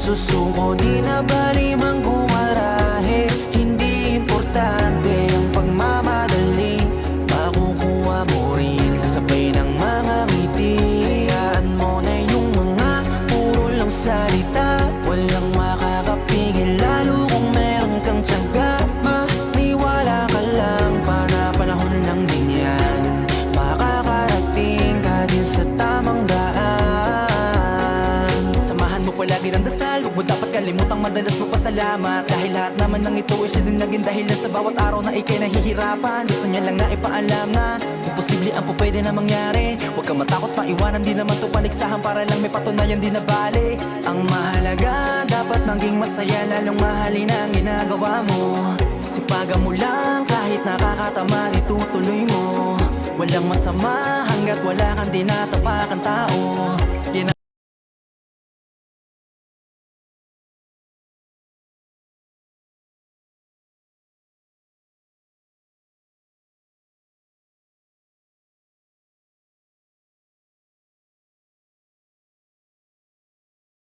susuko, di na bali mang gumarahe. Hindi importante ang pagmamadali, makukuha mo rin kasabay ng mga ngiti. Hayaan mo na yung mga puro lang salita, walang makakapigil lalo kung meron kang tiyaga. Maniwala ka lang, panahon lang din yan, makakarating ka din sa tamang daan. Samahan mo palagi ng dasal, huwag mo dapat kalimutang madalas magpasalamat, dahil lahat naman ng ito ay siya din naging dahilan sa bawat araw na ikay nahihirapan. Gusto niya lang na ipaalam na imposible ang po pwede na mangyari. Huwag kang matakot, maiwanan, di naman to paligsahan, para lang may patunayan, di na bali. Ang mahalaga, dapat maging masaya, lalong mahalin ang ginagawa mo. Sipagan mo lang, kahit nakakatamad, itutuloy mo. Walang masama hanggat wala kang tinatapakan tao. Yan